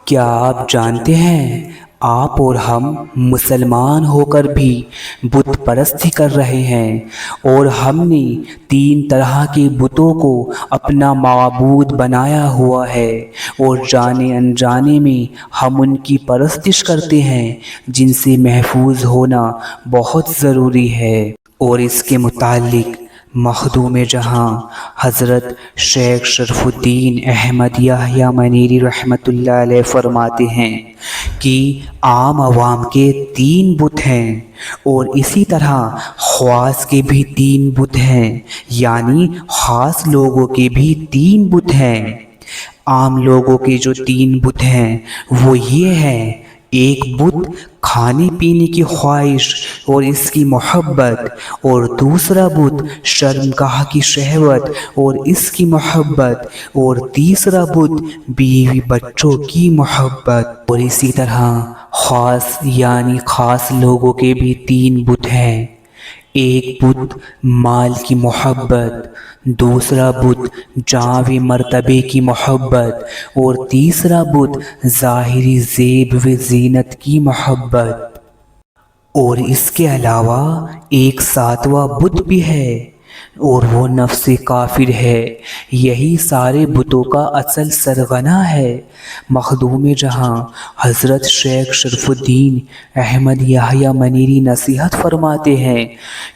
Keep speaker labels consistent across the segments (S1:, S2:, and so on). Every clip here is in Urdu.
S1: کیا آپ جانتے ہیں آپ اور ہم مسلمان ہو کر بھی بت پرستی کر رہے ہیں، اور ہم نے 3 طرح کے بتوں کو اپنا معبود بنایا ہوا ہے، اور جانے انجانے میں ہم ان کی پرستش کرتے ہیں، جن سے محفوظ ہونا بہت ضروری ہے۔ اور اس کے متعلق مخدوم جہاں حضرت شیخ شرف الدین احمد یحییٰ منیری رحمۃ اللہ علیہ فرماتے ہیں کہ عام عوام کے 3 بت ہیں، اور اسی طرح خواص کے بھی 3 بت ہیں، یعنی خاص لوگوں کے بھی 3 بت ہیں۔ عام لوگوں کے جو 3 بت ہیں وہ یہ ہیں: ایک بت کھانے پینے کی خواہش اور اس کی محبت، اور دوسرا بت شرمگاہ کی شہوت اور اس کی محبت، اور تیسرا بت بیوی بچوں کی محبت۔ اور اسی طرح خاص یعنی خاص لوگوں کے بھی 3 بت ہیں: ایک بت مال کی محبت، دوسرا بت جاں مرتبے کی محبت، اور تیسرا بت ظاہری زیب و زینت کی محبت۔ اور اس کے علاوہ ایک 7واں بت بھی ہے، اور وہ نفس کافر ہے۔ یہی سارے بتوں کا اصل سرغنہ ہے۔ مخدوم جہاں حضرت شیخ شرف الدین احمد یحییٰ منیری نصیحت فرماتے ہیں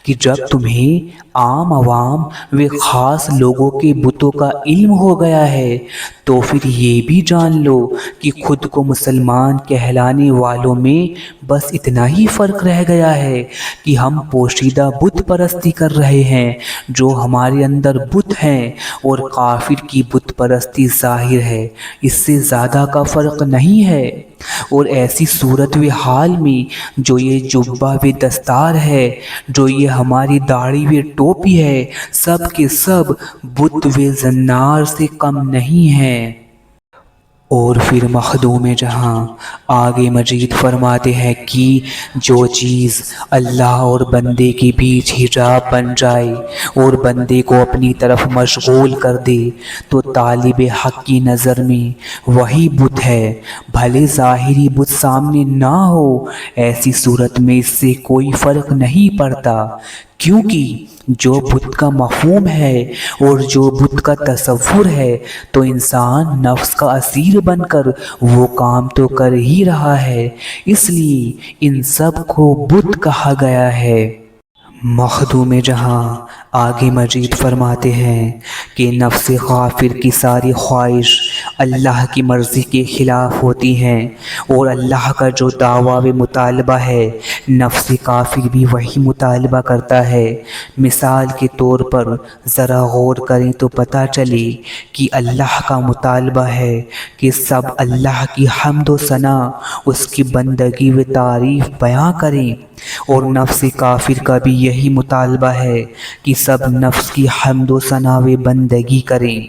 S1: کہ جب تمہیں عام عوام و خاص لوگوں کے بتوں کا علم ہو گیا ہے تو پھر یہ بھی جان لو کہ خود کو مسلمان کہلانے والوں میں بس اتنا ہی فرق رہ گیا ہے کہ ہم پوشیدہ بت پرستی کر رہے ہیں جو ہمارے اندر بت ہیں، اور کافر کی بت پرستی ظاہر ہے، اس سے زیادہ کا فرق نہیں ہے۔ اور ایسی صورت و حال میں جو یہ جبہ و دستار ہے، جو یہ ہماری داڑھی و ٹوپی ہے، سب کے سب بت و زنار سے کم نہیں ہیں۔ اور پھر مخدوم جہاں آگے مزید فرماتے ہیں کہ جو چیز اللہ اور بندے کے بیچ حجاب بن جائے اور بندے کو اپنی طرف مشغول کر دے تو طالب حق کی نظر میں وہی بت ہے، بھلے ظاہری بت سامنے نہ ہو۔ ایسی صورت میں اس سے کوئی فرق نہیں پڑتا، کیونکہ جو بت کا مفہوم ہے اور جو بت کا تصور ہے تو انسان نفس کا اسیر بن کر وہ کام تو کر ہی رہا ہے، اس لیے ان سب کو بت کہا گیا ہے۔ مخدوم جہاں آگے مزید فرماتے ہیں کہ نفس کافر کی ساری خواہش اللہ کی مرضی کے خلاف ہوتی ہیں، اور اللہ کا جو دعویٰ و مطالبہ ہے نفس کافر بھی وہی مطالبہ کرتا ہے۔ مثال کے طور پر ذرا غور کریں تو پتہ چلے کہ اللہ کا مطالبہ ہے کہ سب اللہ کی حمد و ثنا، اس کی بندگی و تعریف بیان کریں، اور نفس کافر کا بھی یہی مطالبہ ہے کہ سب نفس کی حمد و ثنا و بندگی کریں،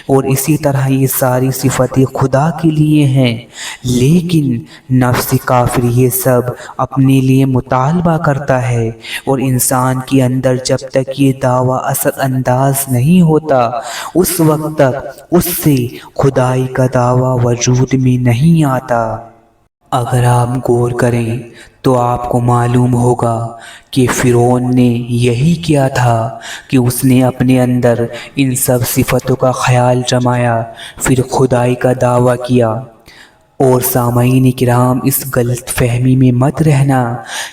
S1: اور اسی طرح یہ ساری صفتیں خدا کے لیے ہیں، لیکن نفس کافر یہ سب اپنے لیے مطالبہ کرتا ہے، اور انسان کے اندر جب تک یہ دعویٰ اثر انداز نہیں ہوتا اس وقت تک اس سے خدائی کا دعویٰ وجود میں نہیں آتا۔ اگر آپ غور کریں تو آپ کو معلوم ہوگا کہ فرعون نے یہی کیا تھا کہ اس نے اپنے اندر ان سب صفتوں کا خیال جمایا، پھر خدائی کا دعویٰ کیا۔ اور سامعین کرام، اس غلط فہمی میں مت رہنا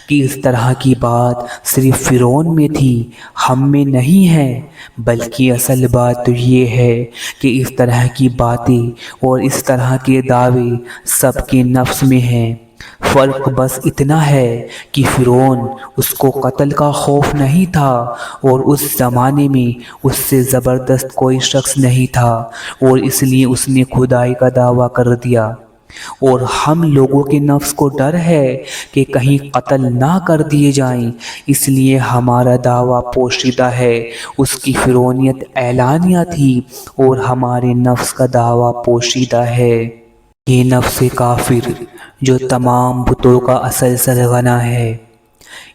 S1: کہ اس طرح کی بات صرف فرعون میں تھی، ہم میں نہیں ہے، بلکہ اصل بات تو یہ ہے کہ اس طرح کی باتیں اور اس طرح کے دعوے سب کے نفس میں ہیں۔ فرق بس اتنا ہے کہ فرعون اس کو قتل کا خوف نہیں تھا، اور اس زمانے میں اس سے زبردست کوئی شخص نہیں تھا، اور اس لیے اس نے خدائی کا دعویٰ کر دیا۔ اور ہم لوگوں کے نفس کو ڈر ہے کہ کہیں قتل نہ کر دیے جائیں، اس لیے ہمارا دعویٰ پوشیدہ ہے، اس کی فرعونیت اعلانیہ تھی، اور ہمارے نفس کا دعویٰ پوشیدہ ہے۔ یہ نفس کافر جو تمام بتوں کا اصل سرغنہ ہے،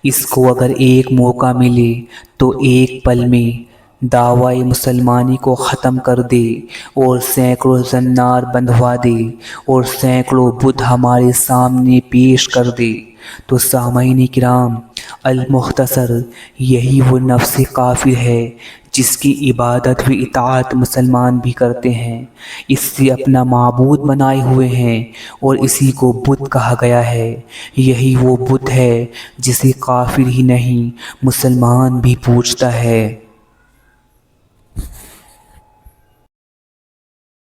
S1: اس کو اگر ایک موقع ملے تو ایک پل میں دعوی مسلمانی کو ختم کر دے اور سینکڑوں زنار بندھوا دے اور سینکڑوں بت ہمارے سامنے پیش کر دے۔ تو سامعین کرام، المختصر یہی وہ نفس کافر ہے جس کی عبادت و اطاعت مسلمان بھی کرتے ہیں، اس سے اپنا معبود بنائے ہوئے ہیں اور اسی کو بت کہا گیا ہے۔ یہی وہ بت ہے جسے کافر ہی نہیں مسلمان بھی پوجتا ہے۔